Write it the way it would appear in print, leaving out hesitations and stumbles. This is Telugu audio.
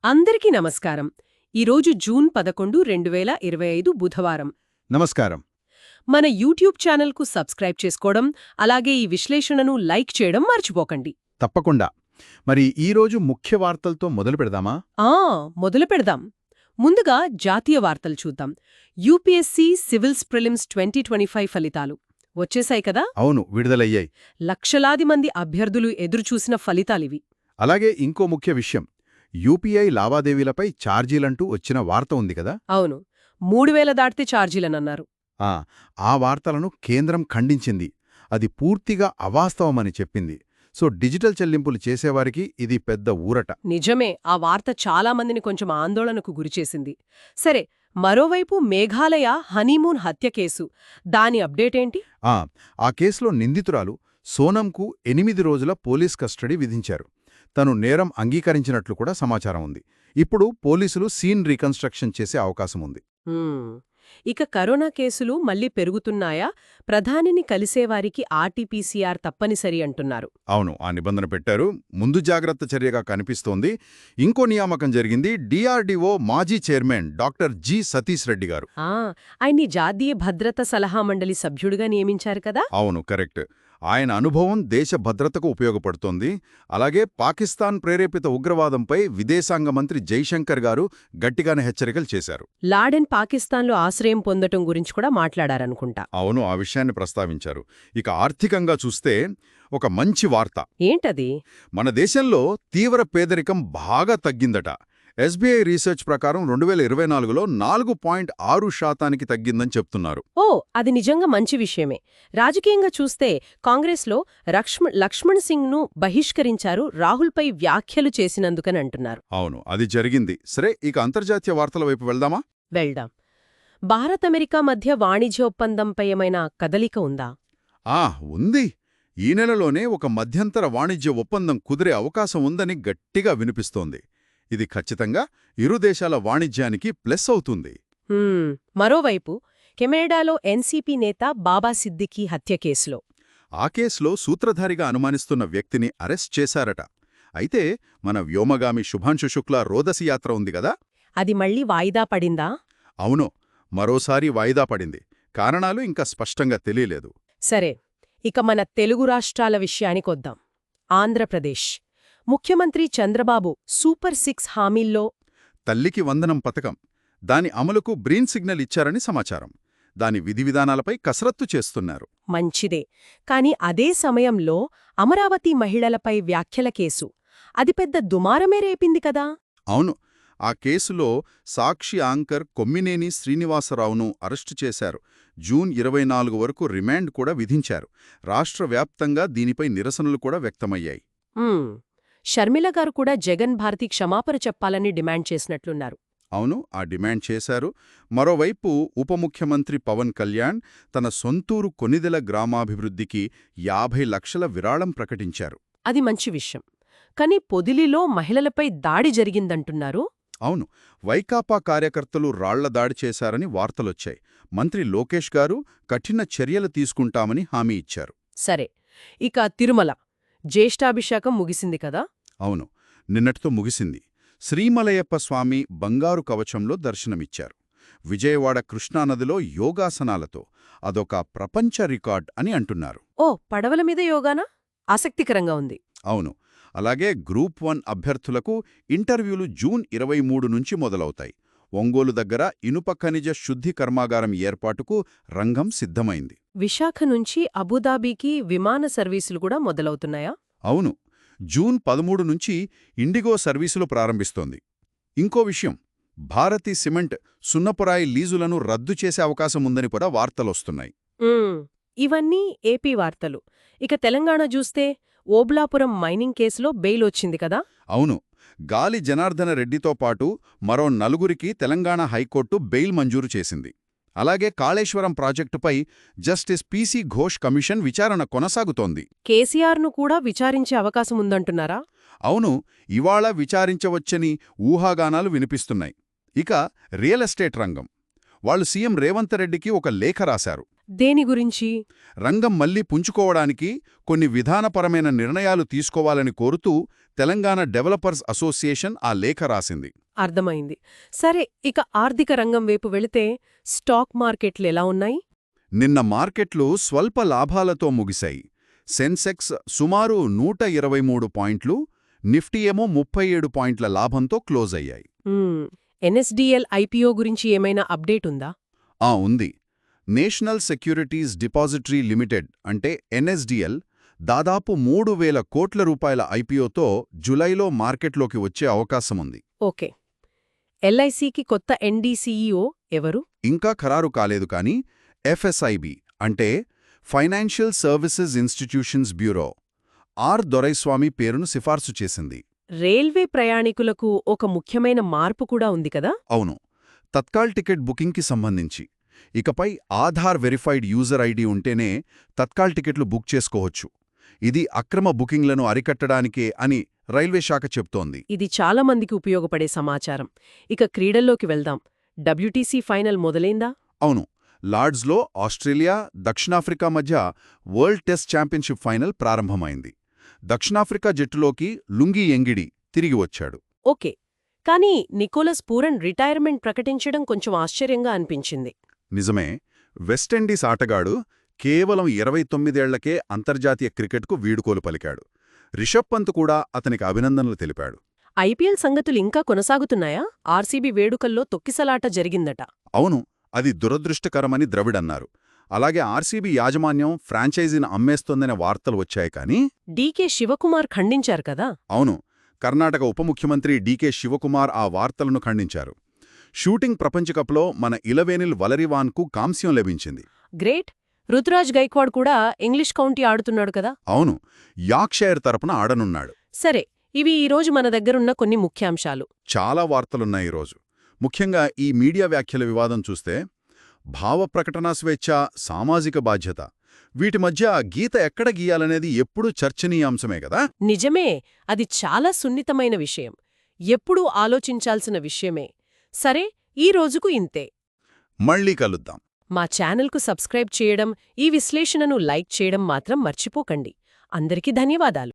అందరికీ నమస్కారం. ఈరోజు జూన్ 11, 2025 బుధవారం. నమస్కారం. మన యూట్యూబ్ ఛానల్కు సబ్స్క్రైబ్ చేసుకోవడం, అలాగే ఈ విశ్లేషణను లైక్ చేయడం మర్చిపోకండి. తప్పకుండా. మరి ఈరోజు ముఖ్య వార్తలతో మొదలు పెడదామా? మొదలు పెడదాం. ముందుగా జాతీయ వార్తలు చూద్దాం. యూపీఎస్సీ సివిల్స్ ప్రిలిమ్స్ 2025 ఫలితాలు వచ్చేశాయి కదా? అవును, విడుదలయ్యాయి. లక్షలాది మంది అభ్యర్థులు ఎదురుచూసిన ఫలితాలివి. అలాగే ఇంకో ముఖ్య విషయం, యూపీఐ లావాదేవీలపై ఛార్జీలంటూ వచ్చిన వార్త ఉంది కదా? అవును, 3000 దాటితే ఛార్జీలనన్నారు. ఆ వార్తలను కేంద్రం ఖండించింది. అది పూర్తిగా అవాస్తవమని చెప్పింది. సో డిజిటల్ చెల్లింపులు చేసేవారికి ఇది పెద్ద ఊరట. నిజమే, ఆ వార్త చాలా మందిని కొంచెం ఆందోళనకు గురిచేసింది. సరే, మరోవైపు మేఘాలయ హనీమూన్ హత్య కేసు, దాని అప్డేటేంటి? ఆ కేసులో నిందితురాలు సోనంకు 8 రోజుల పోలీస్ కస్టడీ విధించారు. తను నేరం అంగీకరించినట్లు కూడా సమాచారం ఉంది. ఇప్పుడు పోలీసులు సీన్ రీకన్స్ట్రక్షన్ చేసే అవకాశం ఉంది. ఇక కరోనా కేసులు మళ్లీ పెరుగుతున్నాయా? ప్రధానిని కలిసేవారికి ఆర్టీపీసీఆర్ తప్పనిసరి అంటున్నారు. అవును, ఆ నిబంధన పెట్టారు. ముందు జాగ్రత్త చర్యగా కనిపిస్తోంది. ఇంకో నియామకం జరిగింది. డిఆర్డీఓ మాజీ chairman doctor G Satish Reddy గారు. ఆయన్ని జాతీయ భద్రతా సలహా మండలి సభ్యుడిగా నియమించారు కదా? అవును, కరెక్ట్. ఆయన అనుభవం దేశ భద్రతకు ఉపయోగపడుతోంది. అలాగే పాకిస్తాన్ ప్రేరేపిత ఉగ్రవాదంపై విదేశాంగ మంత్రి జైశంకర్ గారు గట్టిగానే హెచ్చరికలు చేశారు. లాడెన్ పాకిస్తాన్లో ఆశ్రయం పొందటం గురించి కూడా మాట్లాడారనుకుంటా. అవును, ఆ విషయాన్ని ప్రస్తావించారు. ఇక ఆర్థికంగా చూస్తే ఒక మంచి వార్త. ఏంటది? మన దేశంలో తీవ్ర పేదరికం బాగా తగ్గిందట. ఎస్బీఐ రీసెర్చ్ ప్రకారం 2024లో 4.6% తగ్గిందని చెప్తున్నారు. అది నిజంగా మంచి విషయమే. రాజకీయంగా చూస్తే కాంగ్రెస్లో లక్ష్మణ్ సింగ్ను బహిష్కరించారు, రాహుల్పై వ్యాఖ్యలు చేసినందుకని అంటున్నారు. అవును, అది జరిగింది. సరే, ఇక అంతర్జాతీయ వార్తల వైపు వెళ్దామా? వెళ్దాం. భారత్ అమెరికా మధ్య వాణిజ్య ఒప్పందంపై ఏమైనా కదలిక ఉందా? ఉంది. ఈ నెలలోనే ఒక మధ్యంతర వాణిజ్య ఒప్పందం కుదిరే అవకాశం ఉందని గట్టిగా వినిపిస్తోంది. ఇది ఖచ్చితంగా ఇరు దేశాల వాణిజ్యానికి ప్లస్ అవుతుంది. మరోవైపు కెనడాలో ఎన్సీపీ నేత బాబా సిద్దికీ హత్య కేసులో ఆ కేసులో సూత్రధారిగా అనుమానిస్తున్న వ్యక్తిని అరెస్ట్ చేశారట. అయితే మన వ్యోమగామి శుభాంశు శుక్లా రోదసి యాత్ర ఉంది గదా, అది మళ్లీ వాయిదా పడిందా? అవును, మరోసారి వాయిదా పడింది. కారణాలు ఇంకా స్పష్టంగా తెలియలేదు. సరే, ఇక మన తెలుగు రాష్ట్రాల విషయానికొద్దాం. ఆంధ్రప్రదేశ్ ముఖ్యమంత్రి చంద్రబాబు సూపర్ 6 హామీల్లో తల్లికి వందనం పథకం, దాని అమలుకు గ్రీన్ సిగ్నల్ ఇచ్చారని సమాచారం. దాని విధివిధానాలపై కసరత్తు చేస్తున్నారు. మంచిదే. కాని అదే సమయంలో అమరావతి మహిళలపై వ్యాఖ్యల కేసు, అది పెద్ద దుమారమే రేపింది కదా? అవును, ఆ కేసులో సాక్షి యాంకర్ కొమ్మినేని శ్రీనివాసరావును అరెస్టు చేశారు. జూన్ 24 వరకు రిమాండ్ కూడా విధించారు. రాష్ట్ర వ్యాప్తంగా దీనిపై నిరసనలు కూడా వ్యక్తమయ్యాయి. షర్మిల గారు కూడా జగన్ భారతి క్షమాపణ చెప్పాలని డిమాండ్ చేసినట్లున్నారు. అవును, ఆ డిమాండ్ చేశారు. మరోవైపు ఉప ముఖ్యమంత్రి పవన్ కళ్యాణ్ తన సొంతూరు కొనిదెల గ్రామాభివృద్ధికి 50 లక్షల విరాళం ప్రకటించారు. అది మంచి విషయం. కాని పొదిలిలో మహిళలపై దాడి జరిగిందంటున్నారు. అవును, వైకాపా కార్యకర్తలు రాళ్ల దాడి చేశారని వార్తలొచ్చాయి. మంత్రి లోకేష్ గారు కఠిన చర్యలు తీసుకుంటామని హామీ ఇచ్చారు. సరే, ఇక తిరుమల జ్యేష్ఠాభిషేకం ముగిసింది కదా? అవును, నిన్నటితో ముగిసింది. శ్రీమలయప్ప స్వామి బంగారు కవచంలో దర్శనమిచ్చారు. విజయవాడ కృష్ణానదిలో యోగాసనాలతో అదొక ప్రపంచ రికార్డ్ అని అంటున్నారు. పడవల మీద యోగానా? ఆసక్తికరంగా ఉంది. అవును, అలాగే గ్రూప్ 1 అభ్యర్థులకు ఇంటర్వ్యూలు జూన్ 23 నుంచి మొదలవుతాయి. ఒంగోలు దగ్గర ఇనుప ఖనిజ శుద్ధి కర్మాగారం ఏర్పాటుకు రంగం సిద్ధమైంది. విశాఖ నుంచి అబుదాబీకి విమాన సర్వీసులు కూడా మొదలవుతున్నాయా? అవును, జూన్ 13 నుంచి ఇండిగో సర్వీసులు ప్రారంభిస్తోంది. ఇంకో విషయం, భారతీ సిమెంట్ సున్నపురాయి లీజులను రద్దు చేసే అవకాశం ఉందని కూడా వార్తలొస్తున్నాయి. ఇవన్నీ ఏపీ వార్తలు. ఇక తెలంగాణ చూస్తే ఓబ్లాపురం మైనింగ్ కేసులో బెయిల్ వచ్చింది కదా? అవును, గాలి జనార్దన రెడ్డితో పాటు మరో 4గురికి తెలంగాణ హైకోర్టు బెయిల్ మంజూరు చేసింది. అలాగే కాళేశ్వరం ప్రాజెక్టుపై జస్టిస్ పీసీ ఘోష్ కమిషన్ విచారణ కొనసాగుతోంది. కేసీఆర్ను కూడా విచారించే అవకాశం ఉందంటున్నారా? అవును, ఇవాళ విచారించవచ్చని ఊహాగానాలు వినిపిస్తున్నాయి. ఇక రియల్ ఎస్టేట్ రంగం, వాళ్ళు సీఎం రేవంత్ రెడ్డికి ఒక లేఖ రాశారు. దేని గురించి? రంగం మళ్లీ పుంజుకోవడానికి కొన్ని విధానపరమైన నిర్ణయాలు తీసుకోవాలని కోరుతూ తెలంగాణ డెవలపర్స్ అసోసియేషన్ ఆ లేఖ రాసింది. అర్థమైంది. సరే, ఇక ఆర్థిక రంగం వైపు వెళితే స్టాక్ మార్కెట్లు ఎలా ఉన్నాయి? నిన్న మార్కెట్లు స్వల్ప లాభాలతో ముగిశాయి. సెన్సెక్స్ సుమారు 123 పాయింట్లు, నిఫ్టీ ఏమో 37 పాయింట్ల లాభంతో క్లోజ్ అయ్యాయి. ఎన్ఎస్డిఎల్ ఐపీఓ గురించి ఏమైనా అప్డేట్ ఉందా? ఉంది. నేషనల్ సెక్యూరిటీస్ డిపాజిటరీ లిమిటెడ్ అంటే ఎన్ఎస్డిఎల్ దాదాపు 3,000 కోట్ల రూపాయల ఐపీఓతో జులైలో మార్కెట్లోకి వచ్చే అవకాశముంది. ఓకే. ఎల్ఐసికి కొత్త ఎన్డీసీఈఓ ఎవరు? ఇంకా ఖరారు కాలేదు కానీ ఎఫ్ఎస్ఐబి అంటే financial services institutions bureau R Doraiswamy పేరును సిఫార్సు చేసింది. రైల్వే ప్రయాణికులకు ఒక ముఖ్యమైన మార్పు కూడా ఉంది కదా? అవును. తత్కాల్ టికెట్ బుకింగ్కి సంబంధించి ఇకపై ఆధార్ వెరిఫైడ్ యూజర్ ఐడి ఉంటేనే తత్కాల్ టికెట్లు బుక్ చేసుకోవచ్చు. ఇది అక్రమ బుకింగ్లను అరికట్టడానికే అని రైల్వే శాఖ చెప్తోంది. ఇది చాలా మందికి ఉపయోగపడే సమాచారం. ఇక క్రీడల్లోకి వెళ్దాం. డబ్ల్యూటీసీ ఫైనల్ మొదలైందా? అవును. లార్డ్స్లో ఆస్ట్రేలియా, దక్షిణాఫ్రికా మధ్య వరల్డ్ టెస్ట్ ఛాంపియన్షిప్ ఫైనల్ ప్రారంభమైంది. దక్షిణాఫ్రికా జట్టులోకి లుంగి ఎంగిడి తిరిగి వచ్చాడు. ఓకే. కానీ నికోలస్ పూరన్ రిటైర్మెంట్ ప్రకటించడం కొంచెం ఆశ్చర్యంగా అనిపించింది. నిజమే. వెస్టిండీస్ ఆటగాడు కేవలం 29 ఏళ్లకే అంతర్జాతీయ క్రికెట్కు వీడుకోలు పలికాడు. రిషబ్ పంత్ కూడా అతనికి అభినందనలు తెలిపాడు. ఐపీఎల్ సంగతులు ఇంకా కొనసాగుతున్నాయా? ఆర్సీబీ వేడుకల్లో తొక్కిసలాట జరిగిందట. అవును, అది దురదృష్టకరమని ద్రవిడన్నారు. అలాగే ఆర్సీబీ యాజమాన్యం ఫ్రాంచైజీని అమ్మేస్తోందనే వార్తలు వచ్చాయి కానీ డీకే శివకుమార్ ఖండించారు కదా? అవును. కర్ణాటక ఉప ముఖ్యమంత్రి డీకే శివకుమార్ ఆ వార్తలను ఖండించారు. షూటింగ్ ప్రపంచకప్లో మన ఇలవేనిల్ వలరివాన్కు కాంస్యం లభించింది. గ్రేట్. రుతురాజ్ గైక్వాడ్ కూడా ఇంగ్లీష్ కౌంటీ ఆడుతున్నాడు కదా? అవును, యార్క్షైర్ తరపున ఆడనున్నాడు. సరే, ఇవి ఈరోజు మన దగ్గరున్న కొన్ని ముఖ్యాంశాలు. చాలా వార్తలున్నాయి ఈరోజు. ముఖ్యంగా ఈ మీడియా వ్యాఖ్యల వివాదం చూస్తే భావ ప్రకటనా స్వేచ్ఛ, సామాజిక బాధ్యత, వీటి మధ్య గీత ఎక్కడ గీయాలనేది ఎప్పుడూ చర్చనీయాంశమే కదా? నిజమే. అది చాలా సున్నితమైన విషయం. ఎప్పుడూ ఆలోచించాల్సిన విషయమే. సరే, ఈ రోజుకు ఇంతే. మళ్ళీ కలుద్దాం. మా ఛానల్కు సబ్స్క్రైబ్ చేయడం, ఈ విశ్లేషణను లైక్ చేయడం మాత్రం మర్చిపోకండి. అందరికీ ధన్యవాదాలు.